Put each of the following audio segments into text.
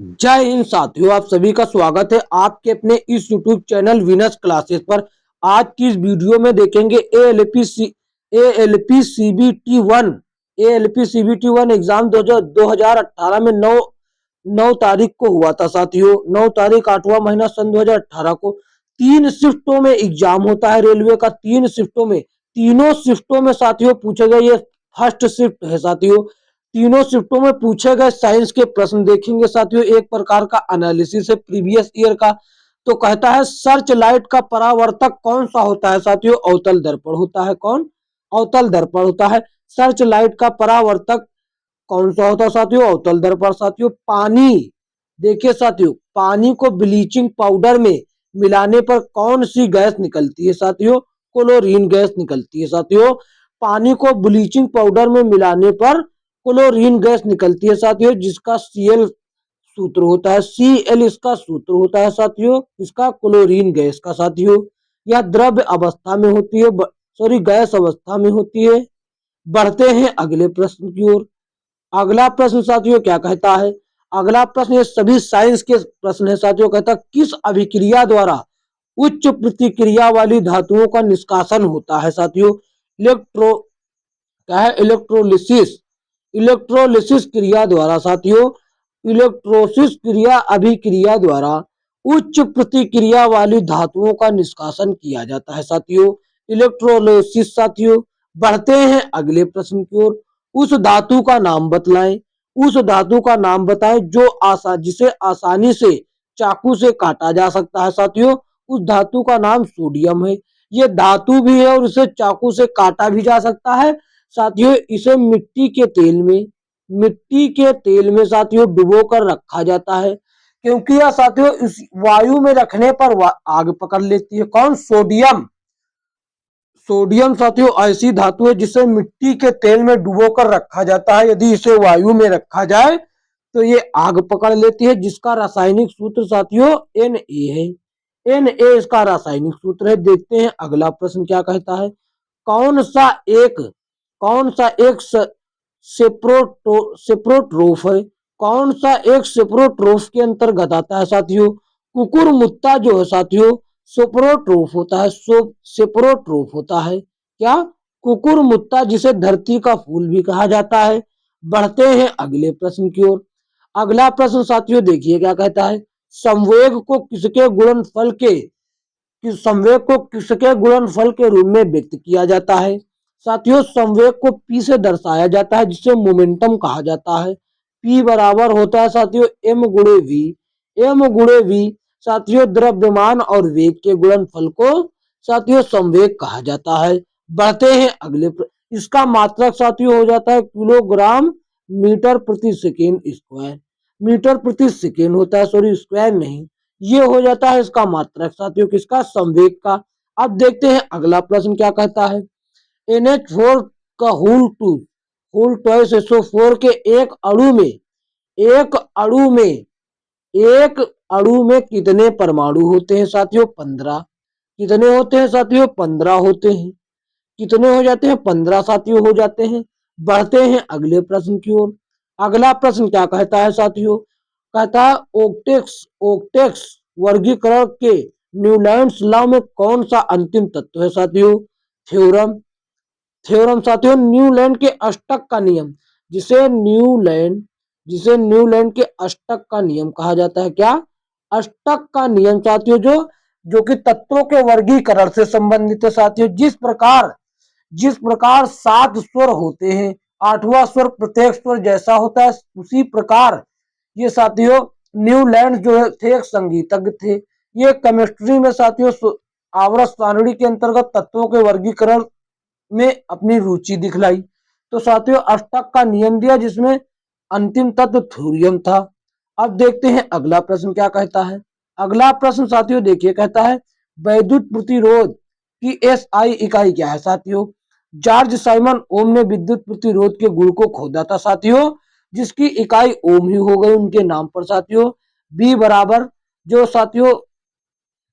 जय हिंद साथियों, आप सभी का स्वागत है आपके अपने इस YouTube चैनल विनस क्लासेस पर। आज की इस वीडियो में देखेंगे ALP CBT 1 एग्जाम 2018 में 9 तारीख को हुआ था साथियों। 9 तारीख 8वां महीना सन 2018 को 3 शिफ्टों में एग्जाम होता है रेलवे का। 3 शिफ्टों में, तीनों शिफ्टों में साथियों पूछे गए, ये फर्स्ट शिफ्ट है साथियों। तीनों शिफ्टों में पूछे गए साइंस के प्रश्न देखेंगे साथियों। एक प्रकार का एनालिसिस है प्रीवियस ईयर का। तो कहता है सर्च लाइट का परावर्तक कौन सा होता है साथियों? अवतल दर्पण होता है। कौन? अवतल दर्पण होता है। सर्च लाइट का परावर्तक कौन सा होता है साथियों? अवतल दर्पण साथियों। पानी, देखिए साथियों, पानी को ब्लीचिंग पाउडर में मिलाने पर कौन सी गैस निकलती है साथियों? क्लोरीन गैस निकलती है साथियों। पानी को ब्लीचिंग पाउडर में मिलाने पर क्लोरीन गैस निकलती है साथियों, जिसका Cl सूत्र होता है। Cl इसका सूत्र होता है साथियों, इसका क्लोरीन गैस का साथियों। यह द्रव्य अवस्था में होती है, सॉरी गैस अवस्था में होती है। बढ़ते हैं अगले प्रश्न की ओर। अगला प्रश्न साथियों क्या कहता है? अगला प्रश्न, ये सभी साइंस के प्रश्न है साथियों। कहता है किस अभिक्रिया द्वारा उच्च प्रतिक्रिया वाली धातुओं का निष्कासन होता है साथियों? इलेक्ट्रो क्या है? इलेक्ट्रोलिसिस। इलेक्ट्रोलिसिस क्रिया द्वारा साथियों, इलेक्ट्रोसिस क्रिया अभिक्रिया द्वारा उच्च प्रतिक्रिया वाली धातुओं का निष्कासन किया जाता है साथियों, इलेक्ट्रोलिसिस साथियों। बढ़ते हैं अगले प्रश्न की ओर। उस धातु का नाम बतलाएं। उस धातु का नाम बताएं जो जिसे आसानी से चाकू से काटा जा सकता है साथियों। उस धातु का नाम सोडियम है। ये धातु भी है और इसे चाकू से काटा भी जा सकता है साथियों। इसे मिट्टी के तेल में साथियों डुबो कर रखा जाता है, क्योंकि यह साथियों इस वायु में रखने पर आग पकड़ लेती है। कौन? सोडियम। सोडियम साथियों ऐसी धातु है जिसे मिट्टी के तेल में डुबो कर रखा जाता है। यदि इसे वायु में रखा जाए तो ये आग पकड़ लेती है, जिसका रासायनिक सूत्र साथियों Na है। Na इसका रासायनिक सूत्र है। देखते हैं अगला प्रश्न क्या कहता है। कौन सा एक कौन सा एक सेप्रोट्रोफ है? कौन सा एक सेप्रोट्रोफ के अंतर्गत आता है साथियों? कुकुरमुत्ता जो है साथियों सेप्रोट्रोफ होता है। सेप्रोट्रोफ होता है क्या? कुकुरमुत्ता, जिसे धरती का फूल भी कहा जाता है। बढ़ते हैं अगले प्रश्न की ओर। अगला प्रश्न साथियों देखिए क्या कहता है। संवेग को किसके गुणनफल के कि संवेग को किसके गुणनफल के रूप में व्यक्त किया जाता है साथियों? संवेग को P से दर्शाया जाता है, जिसे मोमेंटम कहा जाता है। P बराबर होता है साथियों M गुणे V। M गुणे V साथियों द्रव्यमान और वेग के गुणनफल को साथियों संवेग कहा जाता है। बढ़ते हैं अगले इसका मात्रक साथियों हो जाता है किलोग्राम मीटर प्रति सेकेंड स्क्वायर। मीटर प्रति सेकेंड होता है, सॉरी स्क्वायर नहीं। ये हो जाता है इसका मात्रक साथियों किसका? संवेग का। अब देखते हैं अगला प्रश्न क्या कहता है। NH4 का होल ट्वाइस SO4 के एक अणु में कितने परमाणु होते हैं साथियों? 15। कितने होते हैं साथियों? 15 होते हैं। कितने हो जाते हैं? 15 साथियों हो जाते हैं। बढ़ते हैं अगले प्रश्न की ओर। अगला प्रश्न क्या कहता है साथियों? कहता है ओक्टेक्स वर्गीकरण के न्यूलैंड्स लॉ में कौन सा अंतिम तत्व है साथियों? थ्योरम। थ्योरम साथियों न्यूलैंड के अष्टक का नियम, जिसे न्यूलैंड के अष्टक का नियम कहा जाता है। क्या? अष्टक का नियम साथियों जो कि तत्वों के वर्गीकरण से संबंधित है साथियों। जिस प्रकार 7 स्वर होते हैं, 8वां स्वर प्रत्येक स्वर जैसा होता है, उसी प्रकार ये साथियों न्यूलैंड जो है थे एक संगीतज्ञ थे। ये केमिस्ट्री में साथियों आवर्त सारणी के अंतर्गत तत्वों के वर्गीकरण में अपनी रुचि दिखलाई। तो साथियों अष्टक का नियम दिया, जिसमें अंतिम तत्व थोरियम था। अब देखते हैं अगला प्रश्न क्या कहता है। अगला प्रश्न साथियों देखिए कहता है वैद्युत प्रतिरोध की SI इकाई क्या है साथियों? जॉर्ज साइमन ओम ने विद्युत प्रतिरोध के गुण को खोदा था साथियों, जिसकी इकाई ओम ही हो गई उनके नाम पर साथियों। V बराबर जो साथियों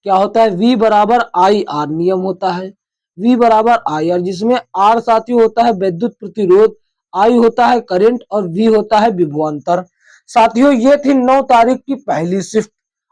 क्या होता है? V बराबर IR नियम होता है। V बराबर IR, जिसमें R साथियों होता है विद्युत प्रतिरोध, I होता है करंट और V होता है विभवांतर। साथियों ये थी 9 तारीख की पहली शिफ्ट।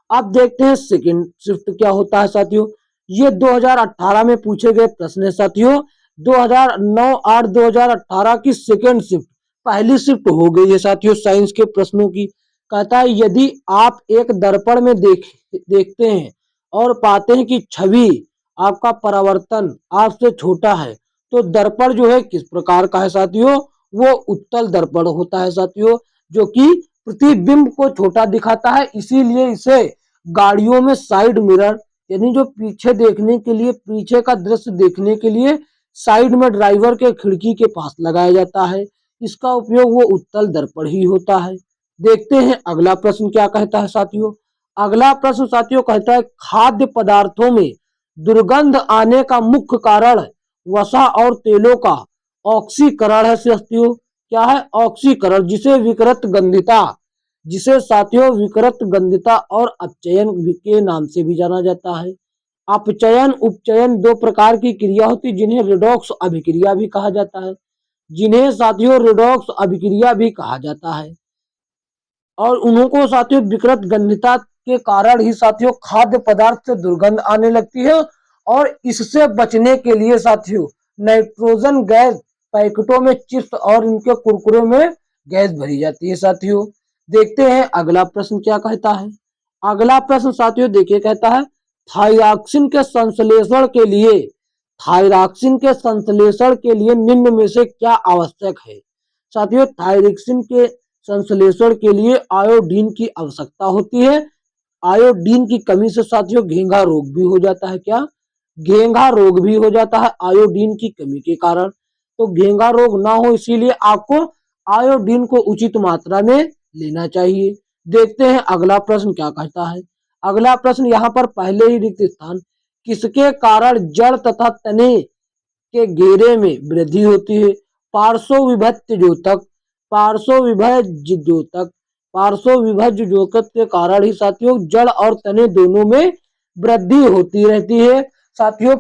अब देखते हैं सेकंड शिफ्ट क्या होता है साथियों। ये 2018 में पूछे गए प्रश्न है साथियों। 2018 की सेकंड शिफ्ट, पहली शिफ्ट हो गई है साथियों साइंस के प्रश्नों की। कहता है यदि आप एक दर्पण में देखते हैं और पाते हैं कि छवि आपका परावर्तन आपसे छोटा है, तो दर्पण जो है किस प्रकार का है साथियों। वो उत्तल दर्पण होता है साथियों, जो कि प्रतिबिंब को छोटा दिखाता है। इसीलिए इसे गाड़ियों में साइड मिरर, यानी जो पीछे देखने के लिए, पीछे का दृश्य देखने के लिए साइड में ड्राइवर के खिड़की के पास लगाया जाता है। इसका उपयोग वो उत्तल दर्पण ही होता है। देखते हैं अगला प्रश्न क्या कहता है साथियों। अगला प्रश्न साथियों कहता है खाद्य पदार्थों में दुर्गंध आने का मुख्य कारण वसा और तेलों का ऑक्सीकरण है साथियों। क्या है? ऑक्सीकरण, जिसे साथियों विकृत गंधिता और अपचयन के नाम से भी जाना जाता है। अपचयन उपचयन दो प्रकार की क्रिया होती है, जिन्हें रिडॉक्स अभिक्रिया भी कहा जाता है, और उनको साथियों विकृत गंधिता के कारण ही साथियों खाद्य पदार्थ से दुर्गंध आने लगती है। और इससे बचने के लिए साथियों नाइट्रोजन गैस पैकेटों में, चिप्स और इनके कुरकुरे में गैस भरी जाती है साथियों। देखते हैं अगला प्रश्न क्या कहता है। अगला प्रश्न साथियों देखिए, कहता है थायरॉक्सिन के संश्लेषण के लिए निम्न में से क्या आवश्यक है। साथियों थायरॉक्सिन के संश्लेषण के लिए आयोडीन की आवश्यकता होती है। आयोडीन की कमी से साथियों घेंघा रोग भी हो जाता है। क्या? घेंघा रोग भी हो जाता है आयोडीन की कमी के कारण। तो घेंघा रोग ना हो इसीलिए आपको आयोडीन को उचित मात्रा में लेना चाहिए। देखते हैं अगला प्रश्न क्या कहता है। अगला प्रश्न यहाँ पर पहले ही रिक्त स्थान, किसके कारण जड़ तथा तने के घेरे में वृद्धि होती है। पार्श्व जोतक के कारण ही साथियों जड़ और तने दोनों में वृद्धि होती रहती है। साथियों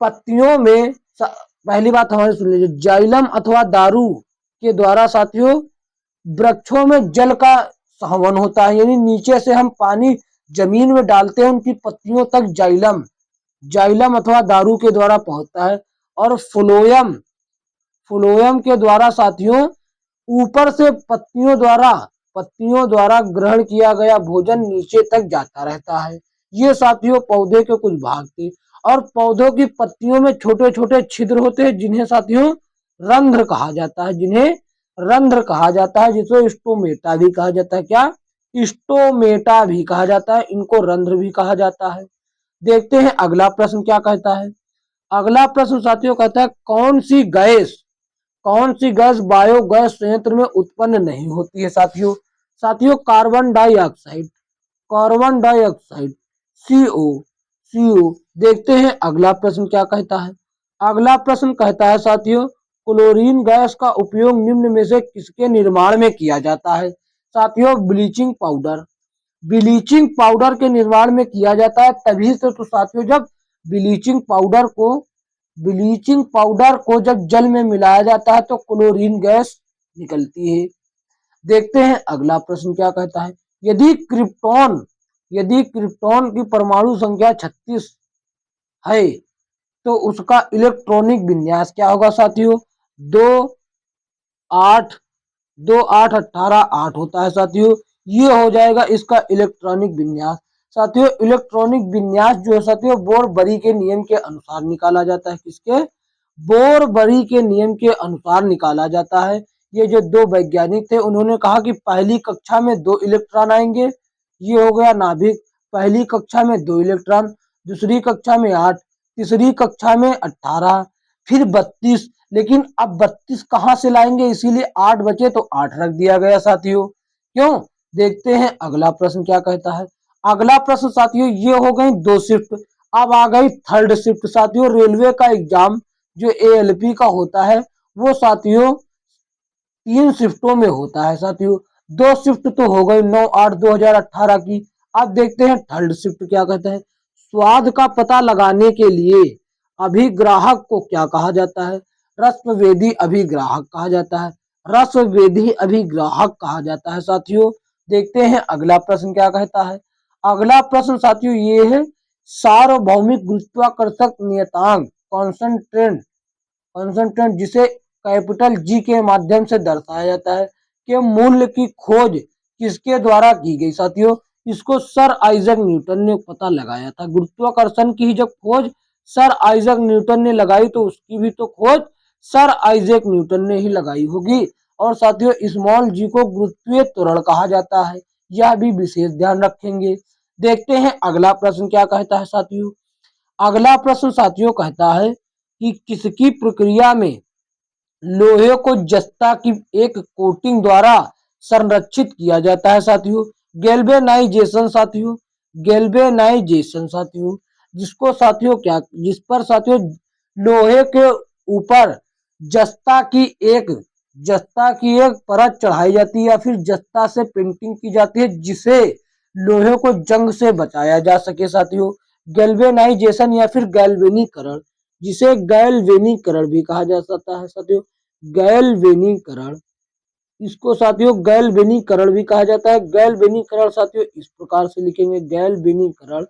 पत्तियों में पहली बात हमारी सुन लीजिए, जाइलम अथवा दारू के द्वारा साथियों वृक्षों में जल का संवहन होता है, यानी नीचे से हम पानी जमीन में डालते हैं, उनकी पत्तियों तक जाइलम अथवा दारू के द्वारा पहुंचता है। और फ्लोएम के द्वारा साथियों ऊपर से पत्तियों द्वारा ग्रहण किया गया भोजन नीचे तक जाता रहता है। ये साथियों पौधे के कुछ भाग थे। और पौधों की पत्तियों में छोटे छोटे छिद्र होते हैं, जिन्हें साथियों रंध्र कहा जाता है, जिसे स्टोमेटा भी कहा जाता है। क्या? स्टोमेटा भी कहा जाता है, इनको रंध्र भी कहा जाता है। देखते हैं अगला प्रश्न क्या कहता है। अगला प्रश्न साथियों कहता है कौन सी गैस बायोगैस संयंत्र में उत्पन्न नहीं होती है। साथियों कार्बन डाइऑक्साइड CO। देखते हैं अगला प्रश्न क्या कहता है। अगला प्रश्न कहता है साथियों क्लोरीन गैस का उपयोग निम्न में से किसके निर्माण में किया जाता है। साथियों ब्लीचिंग पाउडर के निर्माण में किया जाता है। तभी से तो साथियों जब ब्लीचिंग पाउडर को जब जल में मिलाया जाता है तो क्लोरीन गैस निकलती है। देखते हैं अगला प्रश्न क्या कहता है। यदि क्रिप्टॉन की परमाणु संख्या 36 है तो उसका इलेक्ट्रॉनिक विन्यास क्या होगा। साथियों 2 8 होता है साथियों, ये हो जाएगा इसका इलेक्ट्रॉनिक विन्यास। साथियों इलेक्ट्रॉनिक विन्यास जो है साथियों बोर-बरी के नियम के अनुसार निकाला जाता है। किसके? बोर-बरी के नियम के अनुसार निकाला जाता है। ये जो दो वैज्ञानिक थे उन्होंने कहा कि पहली कक्षा में 2 इलेक्ट्रॉन आएंगे, ये हो गया नाभिक। पहली कक्षा में 2 इलेक्ट्रॉन, दूसरी कक्षा में 8, तीसरी कक्षा में 18, फिर 32। लेकिन अब 32 कहाँ से लाएंगे, इसीलिए 8 बचे तो 8 रख दिया गया साथियों। क्यों? देखते हैं अगला प्रश्न क्या कहता है। अगला प्रश्न साथियों ये हो गई 2 शिफ्ट। अब आ गई थर्ड शिफ्ट। साथियों रेलवे का एग्जाम जो ALP का होता है वो साथियों 3 शिफ्टों में होता है। साथियों 2 शिफ्ट तो हो गई 9/8/2018 की। अब देखते हैं थर्ड शिफ्ट क्या कहते हैं। स्वाद का पता लगाने के लिए अभिग्राहक को क्या कहा जाता है। रसवेदी अभिग्राहक कहा जाता है। रसवेदी अभिग्राहक कहा जाता है साथियों। देखते हैं अगला प्रश्न क्या कहता है। अगला प्रश्न साथियों ये है, सार्वभौमिक गुरुत्वाकर्षक नियतांक कांस्टेंट कांस्टेंट जिसे कैपिटल जी के माध्यम से दर्शाया जाता है के मूल्य की खोज किसके द्वारा की गई साथियों। इसको सर आइजक न्यूटन ने पता लगाया था। गुरुत्वाकर्षण की जब खोज सर आइजक न्यूटन ने लगाई तो उसकी भी तो खोज सर आइजक न्यूटन ने ही लगाई होगी। और साथियों स्मॉल जी को गुरुत्वीय त्वरण कहा जाता है, यह भी विशेष ध्यान रखेंगे। देखते हैं अगला प्रश्न क्या कहता है साथियों। अगला प्रश्न साथियों कहता है कि किसकी प्रक्रिया में लोहे को जस्ता की एक कोटिंग द्वारा संरक्षित किया जाता है साथियों। गैल्वेनाइजेशन साथियों, गैल्वेनाइजेशन साथियों, जिसको साथियों क्या जिस पर साथियों लोहे के ऊपर जस्ता की एक जस्ता की एक परत चढ़ाई जाती है या फिर जस्ता से पेंटिंग की जाती है जिसे लोहे को जंग से बचाया जा सके साथियों। गैल्वेनाइजेशन या फिर गैल्वेनीकरण, जिसे गैल्वेनीकरण भी कहा जा सकता है साथियों। गैल्वेनीकरण, इसको साथियों गैल्वेनीकरण भी कहा जाता है। गैल्वेनीकरण साथियों इस प्रकार से लिखेंगे, गैल्वेनीकरण,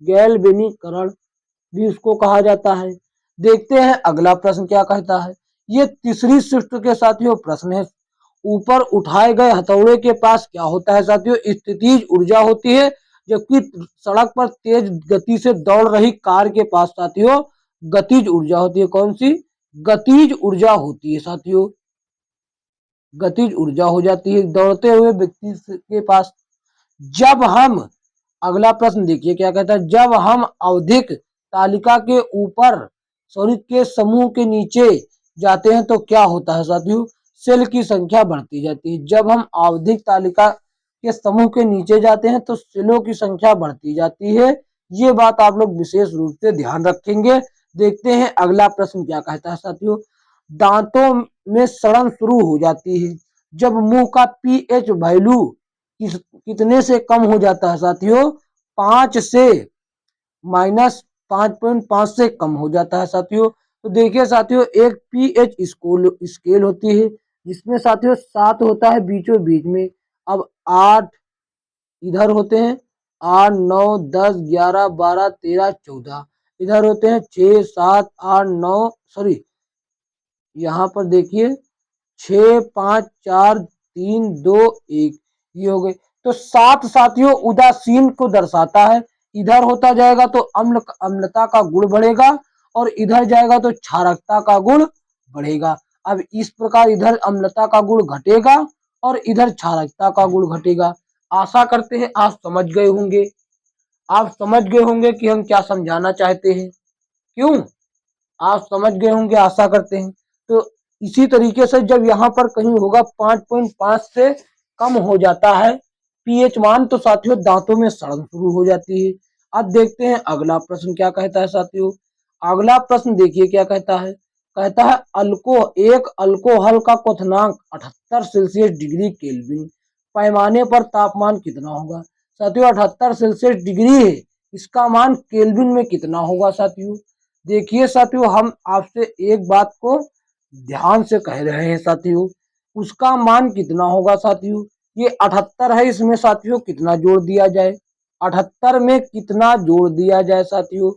गैल्वेनीकरण भी उसको कहा जाता है। देखते हैं अगला प्रश्न क्या कहता है। ये तीसरी शिफ्ट के साथियों प्रश्न है। ऊपर उठाए गए हथौड़े के पास क्या होता है साथियों। स्थितिज ऊर्जा होती है, जबकि सड़क पर तेज गति से दौड़ रही कार के पास साथियों गतिज ऊर्जा होती है। कौन सी? गतिज ऊर्जा होती है साथियों, गतिज ऊर्जा हो जाती है दौड़ते हुए व्यक्ति के पास। जब हम अगला प्रश्न देखिए क्या कहता है। जब हम आवधिक तालिका के ऊपर सॉरी के समूह के नीचे जाते हैं तो क्या होता है साथियों। सेल की संख्या बढ़ती जाती है। जब हम आवधिक तालिका के समूह के नीचे जाते हैं तो सेलों की संख्या बढ़ती जाती है। ये बात आप लोग विशेष रूप से ध्यान रखेंगे। देखते हैं अगला प्रश्न क्या कहता है साथियों। दांतों में सड़न शुरू हो जाती है जब मुंह का पीएच वैल्यू कितने से कम हो जाता है साथियों। 5 से -5.5 से कम हो जाता है साथियों। तो देखिए साथियों एक पीएच स्केल होती है जिसमें साथियों 7 होता है बीचों बीच में। अब 8 इधर होते हैं, 8 9 10 11 12 13 14 इधर होते हैं, 6 7 8 9 सॉरी यहाँ पर देखिए 6 5 4 3 2 1 ये हो गए। तो 7 साथियों उदासीन को दर्शाता है। इधर होता जाएगा तो अम्लता का गुण बढ़ेगा और इधर जाएगा तो क्षारकता का गुण बढ़ेगा। अब इस प्रकार इधर अम्लता का गुण घटेगा और इधर क्षारकता का गुण घटेगा। आशा करते हैं आप समझ गए होंगे। आप समझ गए होंगे कि हम क्या समझाना चाहते हैं। क्यों? आप समझ गए होंगे आशा करते हैं। तो इसी तरीके से जब यहाँ पर कहीं होगा 5.5 से कम हो जाता है पीएच मान तो साथियों दांतों में सड़न शुरू हो जाती है। अब देखते हैं अगला प्रश्न क्या कहता है साथियों। अगला प्रश्न देखिए क्या कहता है। कहता है एक अल्कोहल का क्वथनांक 78 सेल्सियस डिग्री केल्विन पैमाने पर तापमान कितना होगा। साथियों 78 सेल्सियस डिग्री है, इसका मान केल्विन में कितना होगा साथियों। देखिए साथियों हम आपसे एक बात को ध्यान से कह रहे हैं साथियों, उसका मान कितना होगा साथियों। ये 78 है, इसमें साथियों कितना जोड़ दिया जाए। 78 में कितना जोड़ दिया जाए साथियों।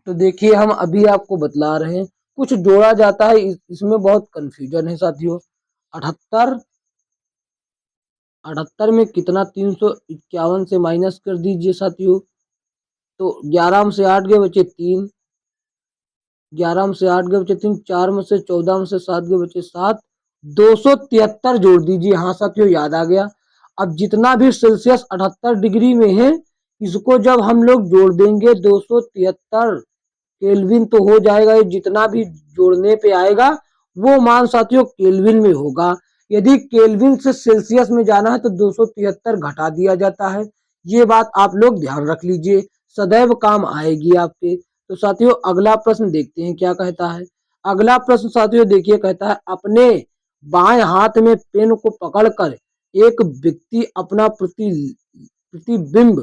तो देखिए हम अभी आपको बतला रहे हैं कुछ जोड़ा जाता है, इसमें बहुत कंफ्यूजन है साथियों। 78 78 में कितना 351 से माइनस कर दीजिए साथियों। तो 11 में से 8 गए बचे 3, 11 में से 8 गए बचे 3, 4 में से 14 में से 7 गए बचे 7, 273 जोड़ दीजिए। हाँ साथियों याद आ गया। अब जितना भी सेल्सियस 78 डिग्री में है इसको जब हम लोग जोड़ देंगे 273 केल्विन तो हो जाएगा। ये जितना भी जोड़ने पे आएगा वो मान साथियों केल्विन में होगा। यदि केल्विन से सेल्सियस में जाना है तो 273 घटा दिया जाता है। ये बात आप लोग ध्यान रख लीजिए, सदैव काम आएगी आपके। तो साथियों अगला प्रश्न देखते हैं क्या कहता है। अगला प्रश्न साथियों देखिए कहता है अपने बाएं हाथ में पेन को पकड़कर एक व्यक्ति अपना प्रतिबिंब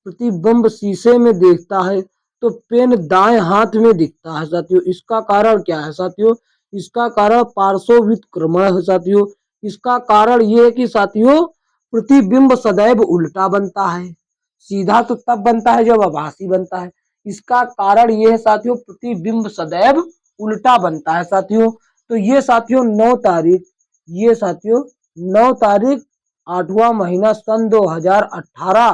प्रतिबिंब शीशे में देखता है तो पेन दाएं हाथ में दिखता है साथियों। इसका कारण क्या है साथियों। इसका कारण पार्श्व व्युत्क्रमण है साथियों। इसका कारण ये है कि साथियों प्रतिबिंब सदैव उल्टा बनता है। सीधा तो तब बनता है जब आभासी बनता है। इसका कारण ये है साथियों प्रतिबिंब सदैव उल्टा बनता है साथियों। तो ये साथियों 9 तारीख, ये साथियों 9 तारीख 8वां महीना सन 2018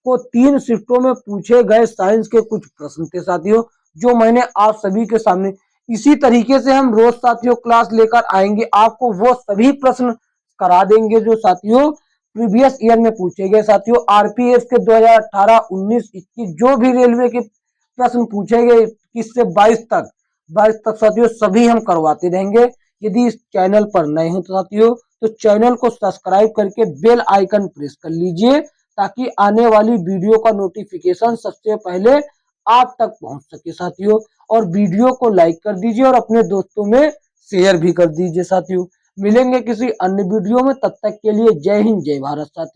को 3 शिफ्टों में पूछे गए साइंस के कुछ प्रश्न थे साथियों, जो मैंने आप सभी के सामने इसी तरीके से हम रोज साथियों क्लास लेकर आएंगे। आपको वो सभी प्रश्न करा देंगे जो साथियों प्रीवियस ईयर में पूछे गए साथियों। आरपीएफ के 2018, 19, 21 जो भी रेलवे के प्रश्न पूछे गए 21 से 22 तक साथियों सभी हम करवाते रहेंगे। यदि इस चैनल पर नए हो तो साथियों तो चैनल को सब्सक्राइब करके बेल आइकन प्रेस कर लीजिए, ताकि आने वाली वीडियो का नोटिफिकेशन सबसे पहले आप तक पहुंच सके साथियों। और वीडियो को लाइक कर दीजिए और अपने दोस्तों में शेयर भी कर दीजिए साथियों। मिलेंगे किसी अन्य वीडियो में, तब तक के लिए जय हिंद जय भारत साथियों।